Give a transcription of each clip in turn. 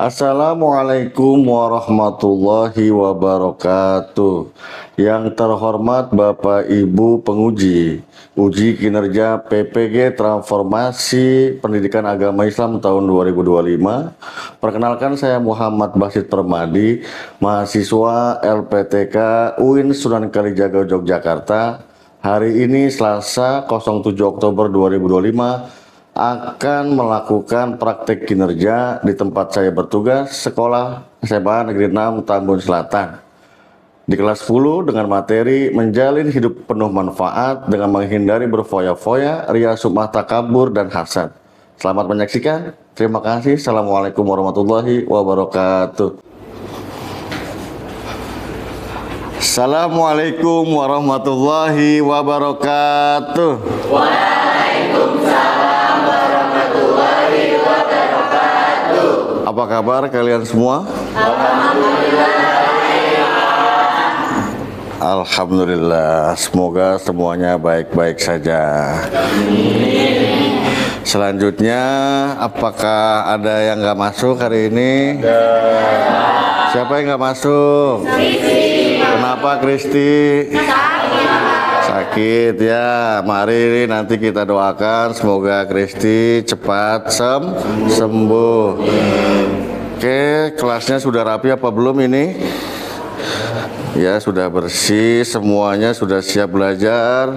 Assalamualaikum warahmatullahi wabarakatuh. Yang terhormat Bapak Ibu penguji uji kinerja PPG Transformasi Pendidikan Agama Islam tahun 2025. Perkenalkan, saya Muhammad Basit Permadi, mahasiswa LPTK UIN Sunan Kalijaga Yogyakarta. Hari ini Selasa 07 Oktober 2025 akan melakukan praktek kinerja di tempat saya bertugas, Sekolah SMA Negeri 6 Tambun Selatan. Di kelas 10 dengan materi menjalin hidup penuh manfaat dengan menghindari berfoya-foya, ria, sum'ah, takabur, dan hasad. Selamat menyaksikan. Terima kasih. Assalamualaikum warahmatullahi wabarakatuh. Assalamualaikum warahmatullahi wabarakatuh. Waalaikumsalam warahmatullahi wabarakatuh. Apa kabar kalian semua? Alhamdulillah, semoga semuanya baik-baik saja. Selanjutnya, apakah ada yang nggak masuk hari ini? Siapa yang nggak masuk? Kenapa Kristi? Sakit ya. Mari nanti kita doakan semoga Kristi cepat sembuh. Oke, kelasnya sudah rapi apa belum ini? Ya, sudah bersih, semuanya sudah siap belajar.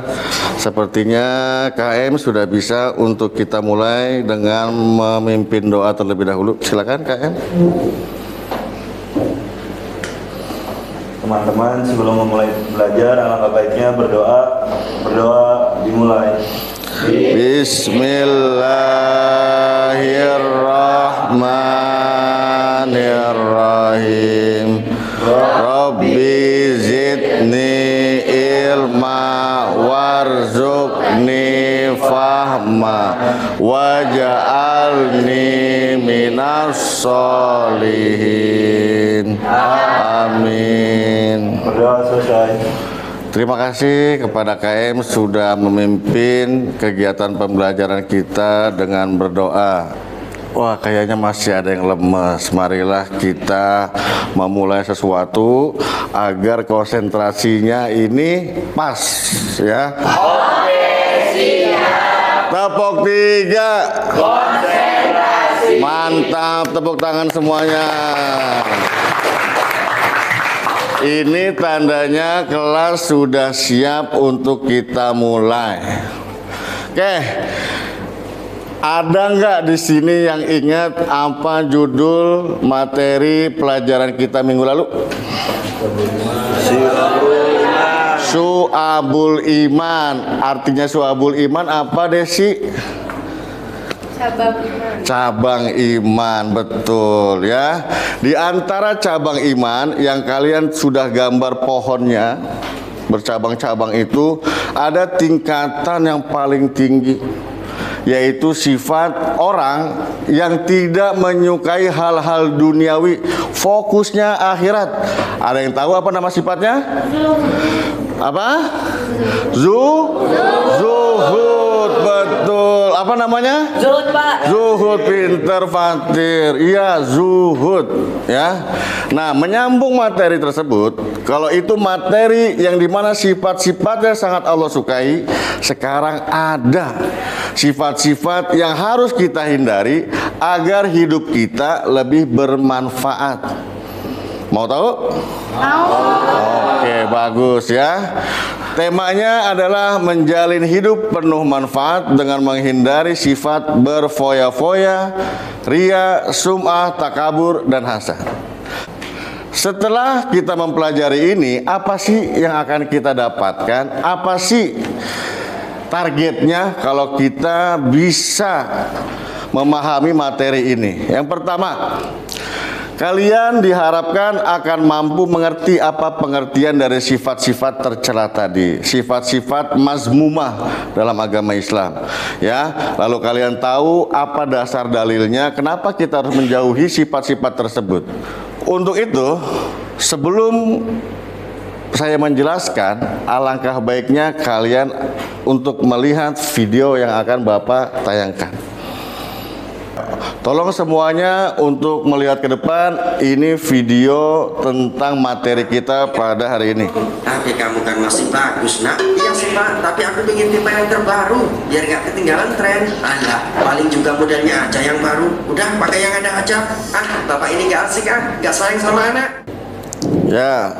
Sepertinya KM sudah bisa untuk kita mulai dengan memimpin doa terlebih dahulu. Silakan KM. Teman-teman, sebelum memulai belajar, alangkah baiknya berdoa dimulai. Bismillahirrahmanirrahim. Rabbi zidni ilma warzuqni fahma waj'alni minas sholihin. Amin. Berdoa selesai. Terima kasih kepada KM sudah memimpin kegiatan pembelajaran kita dengan berdoa. Wah, kayaknya masih ada yang lemes. Marilah kita memulai sesuatu agar konsentrasinya ini pas, ya. Oke, siap. Tepuk 3. Konsentrasi. Mantap, tepuk tangan semuanya. Ini tandanya kelas sudah siap untuk kita mulai. Oke. Ada nggak di sini yang ingat apa judul materi pelajaran kita minggu lalu? Syu'abul Iman. Artinya Syu'abul Iman apa, Desi? Cabang iman, betul ya. Di antara cabang iman yang kalian sudah gambar pohonnya, bercabang-cabang itu, ada tingkatan yang paling tinggi, yaitu sifat orang yang tidak menyukai hal-hal duniawi, fokusnya akhirat. Ada yang tahu apa nama sifatnya? Apa? Zuhud, betul. Apa namanya? Zuhud, Pak. Zuhud, pinter, fatir. Iya, zuhud, ya. Nah, menyambung materi tersebut, kalau itu materi yang dimana sifat-sifatnya sangat Allah sukai, sekarang ada sifat-sifat yang harus kita hindari agar hidup kita lebih bermanfaat. Mau tahu? Mau. Oke, bagus ya. Temanya adalah menjalin hidup penuh manfaat dengan menghindari sifat berfoya-foya, ria, sum'ah, takabur, dan hasad. Setelah kita mempelajari ini, apa sih yang akan kita dapatkan? Apa sih targetnya kalau kita bisa memahami materi ini? Yang pertama, kalian diharapkan akan mampu mengerti apa pengertian dari sifat-sifat tercela tadi, sifat-sifat mazmumah dalam agama Islam, ya. Lalu kalian tahu apa dasar dalilnya, kenapa kita harus menjauhi sifat-sifat tersebut. Untuk itu, sebelum saya menjelaskan, alangkah baiknya kalian untuk melihat video yang akan Bapak tayangkan. Tolong semuanya untuk melihat ke depan. Ini video tentang materi kita pada hari ini. Tapi kamu kan masih bagus, nak. Iya sih, Pak. Tapi aku ingin tipe yang terbaru, biar nggak ketinggalan tren. Alah, paling juga modelnya aja yang baru. Udah, pakai yang ada aja. Bapak ini nggak asik, nggak sayang sama anak. Ya,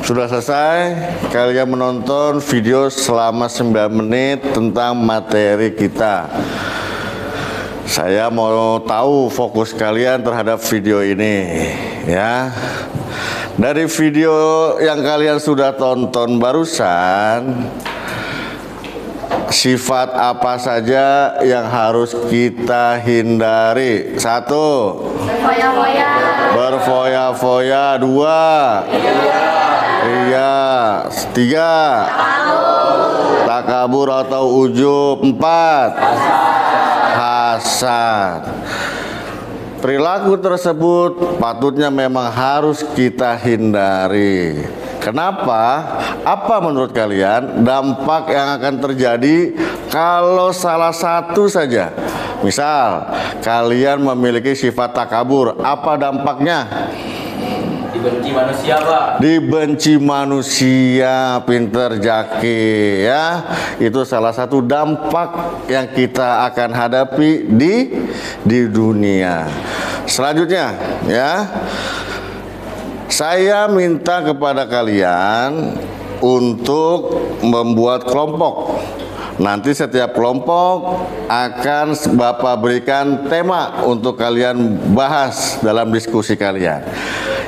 sudah selesai. Kalian menonton video selama 9 menit tentang materi kita. Saya mau tahu fokus kalian terhadap video ini, ya. Dari video yang kalian sudah tonton barusan, sifat apa saja yang harus kita hindari? 1. Berfoya-foya. Berfoya-foya. 2. Iya. 3. Takabur atau ujub. 4. Hasad. Perilaku tersebut patutnya memang harus kita hindari. Kenapa? Apa menurut kalian dampak yang akan terjadi kalau salah satu saja? Misal, kalian memiliki sifat takabur, apa dampaknya? Dibenci manusia, Pak. Dibenci manusia, pinter jaki, ya. Itu salah satu dampak yang kita akan hadapi di dunia. Selanjutnya, ya. Saya minta kepada kalian untuk membuat kelompok. Nanti setiap kelompok akan Bapak berikan tema untuk kalian bahas dalam diskusi kalian.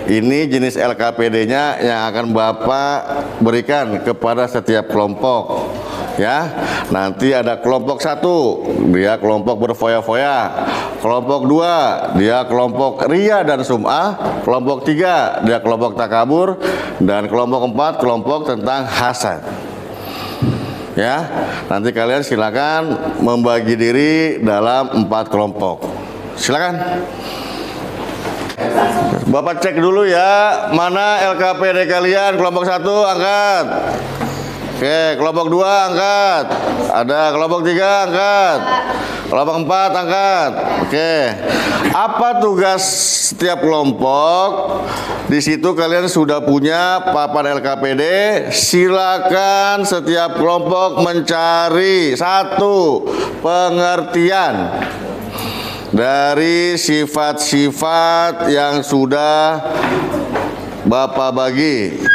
Ini jenis LKPD-nya yang akan Bapak berikan kepada setiap kelompok. Ya, nanti ada kelompok 1, dia kelompok berfoya-foya. Kelompok 2, dia kelompok ria dan sum'ah. Kelompok 3, dia kelompok takabur. Dan kelompok 4, kelompok tentang hasad. Ya, nanti kalian silakan membagi diri dalam 4 kelompok. Silakan. Bapak cek dulu ya, mana LKPD kalian. Kelompok 1 angkat. Oke, kelompok 2 angkat. Ada kelompok 3 angkat. Kelompok 4 angkat. Oke. Apa tugas setiap kelompok? Di situ kalian sudah punya papan LKPD. Silakan setiap kelompok mencari 1 pengertian dari sifat-sifat yang sudah Bapak bagi.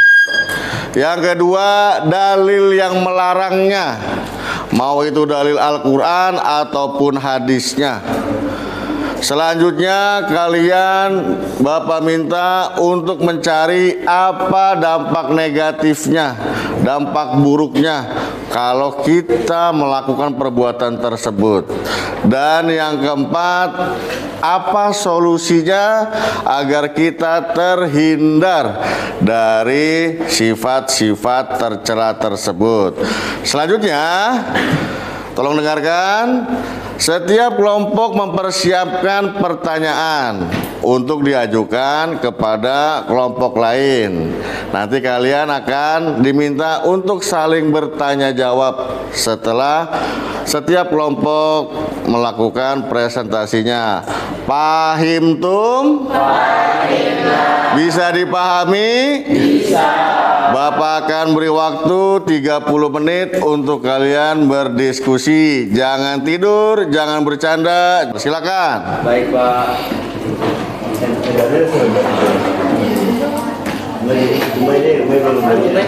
Yang kedua, dalil yang melarangnya, mau itu dalil Al-Quran ataupun hadisnya. Selanjutnya kalian Bapak minta untuk mencari apa dampak negatifnya, dampak buruknya kalau kita melakukan perbuatan tersebut. Dan yang keempat, apa solusinya agar kita terhindar dari sifat-sifat tercela tersebut. Selanjutnya, tolong dengarkan. Setiap kelompok mempersiapkan pertanyaan untuk diajukan kepada kelompok lain. Nanti kalian akan diminta untuk saling bertanya jawab setelah setiap kelompok melakukan presentasinya. Pahim tum? Bisa dipahami? Bisa. Bapak akan beri waktu 30 menit untuk kalian berdiskusi. Jangan tidur, jangan bercanda. Silakan. Baik, Pak.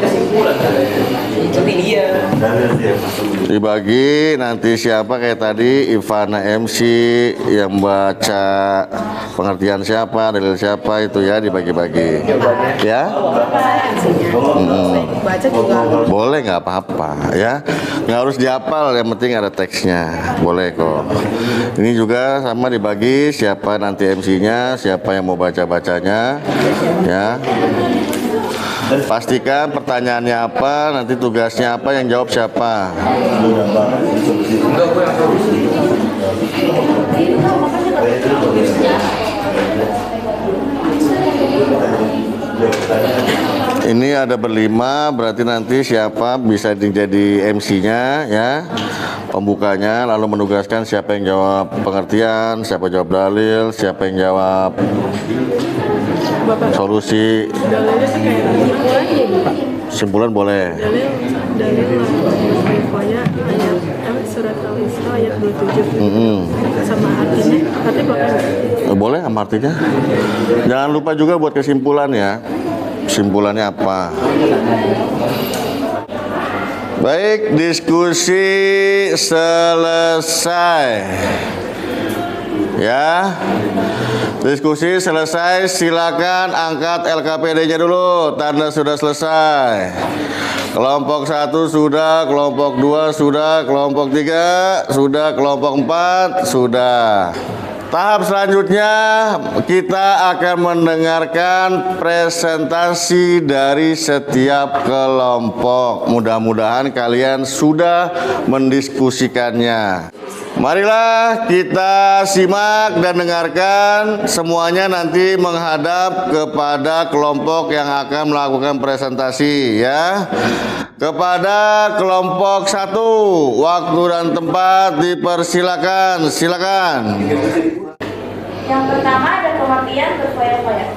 Kesimpulan ikuti dia. Dibagi nanti siapa kayak tadi Ivana MC yang baca pengertian siapa, dalil siapa itu ya dibagi-bagi. Ya. Baca juga. Boleh nggak apa-apa ya. Nggak harus dihafal, yang penting ada teksnya. Boleh kok. Ini juga sama dibagi siapa nanti MC-nya, siapa yang mau baca-bacanya ya. Pastikan pertanyaannya apa, nanti tugasnya apa, yang jawab siapa. Ini ada berlima, berarti nanti siapa bisa jadi MC-nya ya, pembukanya, lalu menugaskan siapa yang jawab pengertian, siapa jawab dalil, siapa yang jawab solusi. Dalilnya sih kayak kesimpulan ya Bapak. Simpulan boleh. Dalil pokoknya ayat surat Al-Isra ayat 27 sama artinya. Arti Bapak nggak? Boleh sama artinya. Jangan lupa juga buat kesimpulan ya. Kesimpulannya apa? Baik, diskusi selesai. Ya, diskusi selesai. Silakan angkat LKPD-nya dulu. Tanda sudah selesai. Kelompok 1 sudah, kelompok 2 sudah, kelompok 3 sudah, kelompok 4 sudah. Tahap selanjutnya kita akan mendengarkan presentasi dari setiap kelompok. Mudah-mudahan kalian sudah mendiskusikannya. Marilah kita simak dan dengarkan semuanya, nanti menghadap kepada kelompok yang akan melakukan presentasi ya. Kepada kelompok 1, waktu dan tempat dipersilakan. Silakan. Yang pertama ada pengertian berfoya-foya.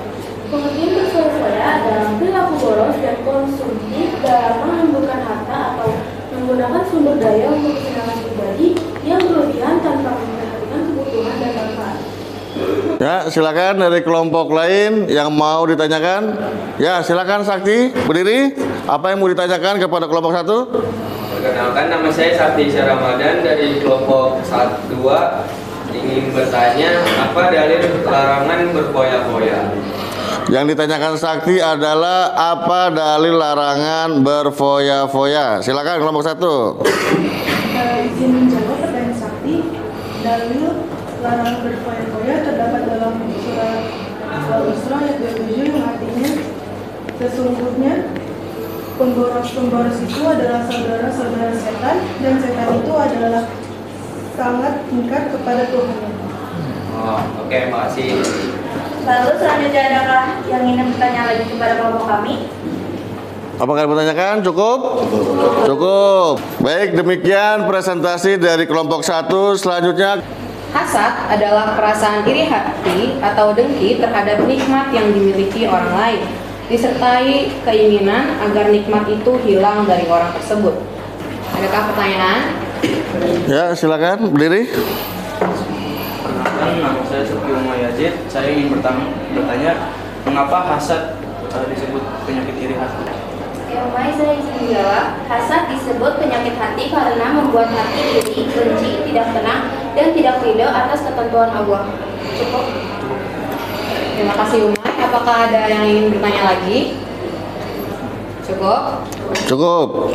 Pengertian berfoya-foya adalah perilaku boros dan konsumtif dalam mengumpulkan harta atau menggunakan sumber daya untuk kesenangan pribadi yang berlebihan tanpa memperhatikan kebutuhan dan manfaat. Ya, silakan dari kelompok lain yang mau ditanyakan. Ya, silakan Sakti, berdiri. Apa yang mau ditanyakan kepada kelompok 1? Perkenalkan, nama saya Sakti Isya Ramadan dari kelompok 1-2. Ingin bertanya, apa dalil larangan berfoya-foya? Yang ditanyakan Sakti adalah apa dalil larangan berfoya-foya. Silakan kelompok 1. Izin menjawab pertanyaan Sakti. Dalil larangan berfoya-foya terdapat dalam surat Al-Isra ayat 27 yang artinya sesungguhnya pemboros itu adalah saudara-saudara setan dan setan itu adalah sangat ingkar kepada Tuhan. Oh, oke, makasih. Lalu selanjutnya adakah yang ingin bertanya lagi kepada kelompok kami? Apa kalian bertanyakan? Cukup? Cukup. Baik, demikian presentasi dari kelompok 1. Selanjutnya, Hasad adalah perasaan iri hati atau dengki terhadap nikmat yang dimiliki orang lain, disertai keinginan agar nikmat itu hilang dari orang tersebut. Adakah pertanyaan? ya silakan berdiri. Perkenalkan, nama saya Suki Yazid. Saya ingin bertanya, mengapa hasad disebut penyakit iri hati? Umay, saya izin menjawab. Hasad disebut penyakit hati karena membuat hati iri, benci, tidak tenang, dan tidak ridho atas ketentuan Allah. Cukup. Terima kasih Umay. Apakah ada yang ingin bertanya lagi? Cukup. Cukup.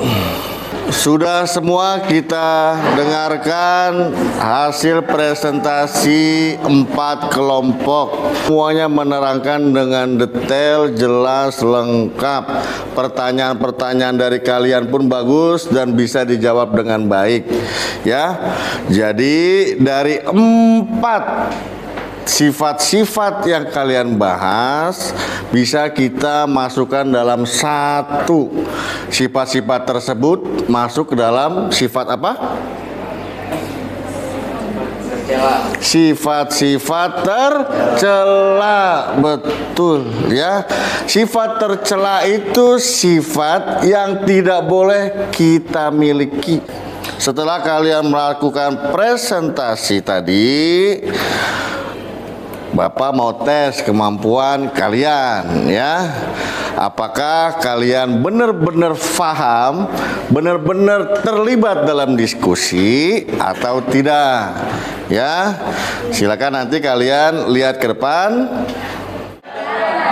Sudah semua kita dengarkan hasil presentasi 4 kelompok. Semuanya menerangkan dengan detail, jelas, lengkap. Pertanyaan-pertanyaan dari kalian pun bagus dan bisa dijawab dengan baik. Ya. Jadi dari 4 sifat-sifat yang kalian bahas bisa kita masukkan dalam 1. Sifat-sifat tersebut masuk ke dalam sifat apa? Sifat-sifat tercela. Betul ya. Sifat tercela itu sifat yang tidak boleh kita miliki. Setelah kalian melakukan presentasi tadi, Bapak mau tes kemampuan kalian ya. Apakah kalian benar-benar paham, benar-benar terlibat dalam diskusi atau tidak? Ya. Silakan nanti kalian lihat ke depan.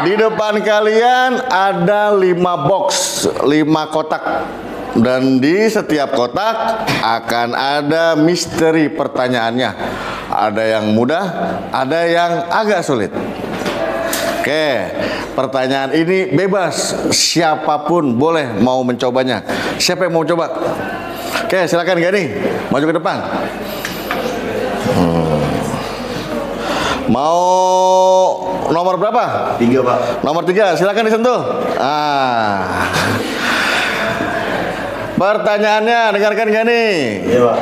Di depan kalian ada 5 box, 5 kotak. Dan di setiap kotak akan ada misteri pertanyaannya. Ada yang mudah, ada yang agak sulit. Oke, pertanyaan ini bebas, siapapun boleh mau mencobanya. Siapa yang mau coba? Oke, silakan Gani, maju ke depan. Mau nomor berapa? 3 Pak. Nomor 3, silakan disentuh. Pertanyaannya, dengarkan gak nih? Iya Pak.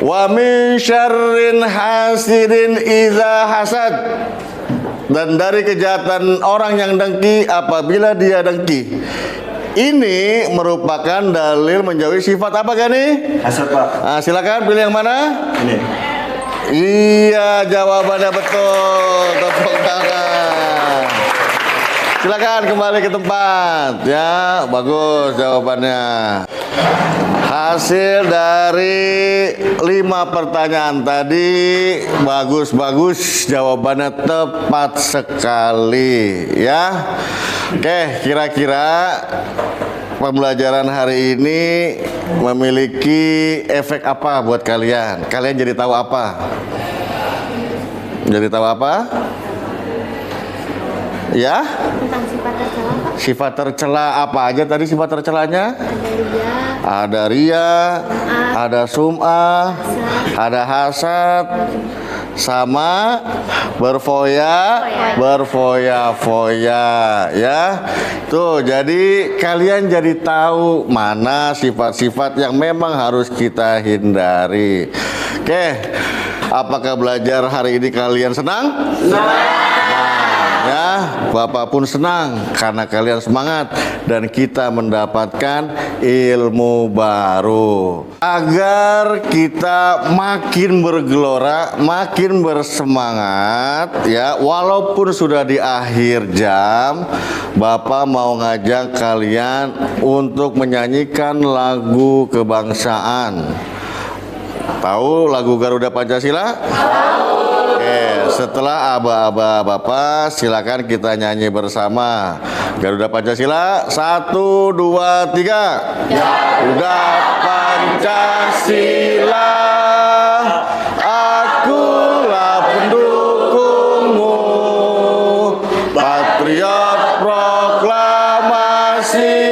Wa min syarrin hasidin idza hasad. Dan dari kejahatan orang yang dengki apabila dia dengki. Ini merupakan dalil menjauhi sifat apa gak nih? Hasad Pak. Silakan pilih yang mana? Ini. Iya, jawabannya betul. Tepuk tangan. Silakan kembali ke tempat. Ya, bagus jawabannya. Hasil dari 5 pertanyaan tadi bagus-bagus, jawabannya tepat sekali ya. Oke, kira-kira pembelajaran hari ini memiliki efek apa buat kalian? Kalian jadi tahu apa? Jadi tahu apa? Ya? Tentang sifat tercela, Pak. Sifat tercela apa aja tadi sifat tercelanya? Ada ria, Ada ria, ada sum'ah, ada hasad, sama berfoya-foya ya. Tuh, jadi kalian jadi tahu mana sifat-sifat yang memang harus kita hindari. Oke, apakah belajar hari ini kalian senang? Ya, Bapak pun senang karena kalian semangat dan kita mendapatkan ilmu baru. Agar kita makin bergelora, makin bersemangat ya, walaupun sudah di akhir jam, Bapak mau ngajak kalian untuk menyanyikan lagu kebangsaan. Tahu lagu Garuda Pancasila? Setelah aba-aba Bapak, silakan kita nyanyi bersama Garuda Pancasila. 1, 2, 3. Garuda Pancasila, akulah pendukungmu, patriot proklamasi,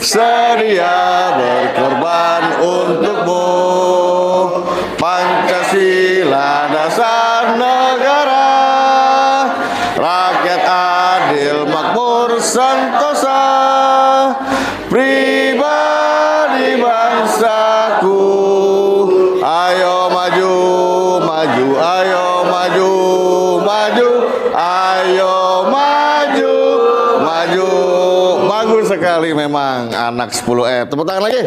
sedia berkorban untukmu. Pancasila dasar negara, rakyat adil makmur sentosa, pribadi bangsaku. Ayo maju, maju, ayo maju, maju, ayo maju, maju. Bagus sekali memang anak 10E. Tepuk tangan lagi.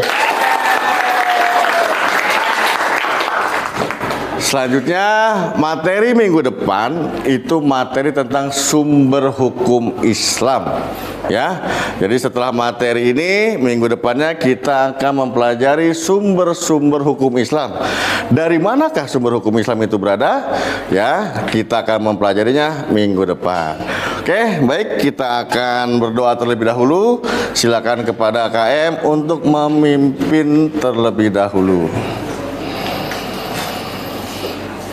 Selanjutnya materi minggu depan itu materi tentang sumber hukum Islam ya. Jadi setelah materi ini minggu depannya kita akan mempelajari sumber-sumber hukum Islam. Dari manakah sumber hukum Islam itu berada? Ya, kita akan mempelajarinya minggu depan. Oke, baik, kita akan berdoa terlebih dahulu. Silakan kepada KM untuk memimpin terlebih dahulu.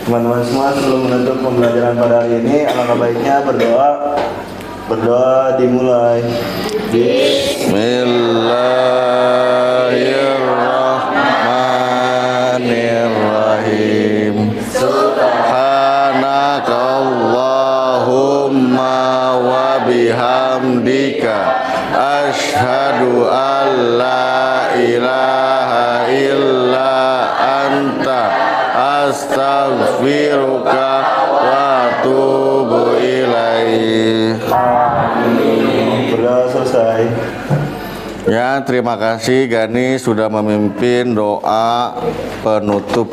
Teman-teman semua, sebelum menutup pembelajaran pada hari ini, alangkah baiknya berdoa. Berdoa dimulai. Bismillahirrahmanirrahim. Subhanakallahumma wa bihamdika asyhadu an la ilaha illa anta astaghfiruka wa atubu ilaih. Berdoa selesai. Ya, terima kasih Gani sudah memimpin doa penutup.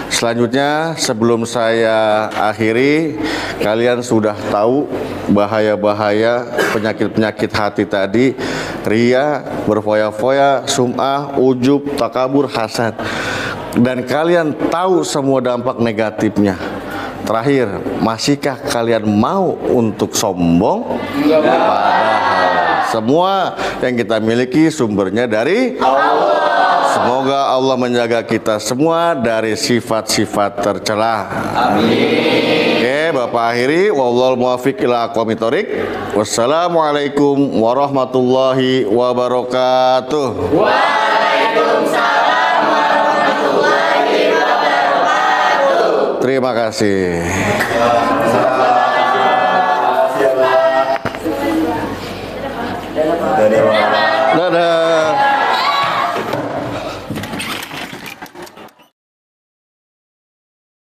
Selanjutnya, sebelum saya akhiri, kalian sudah tahu bahaya-bahaya penyakit-penyakit hati tadi: ria, berfoya-foya, sum'ah, ujub, takabur, hasad. Dan kalian tahu semua dampak negatifnya. Terakhir, masihkah kalian mau untuk sombong? Padahal semua yang kita miliki sumbernya dari Allah. Semoga Allah menjaga kita semua dari sifat-sifat tercela. Amin. Oke, Bapak akhiri. Wallahul muwaffiq ila aqwamit thoriq. Wassalamualaikum warahmatullahi wabarakatuh. Waalaikumsalam warahmatullahi wabarakatuh. Terima kasih. Dadah.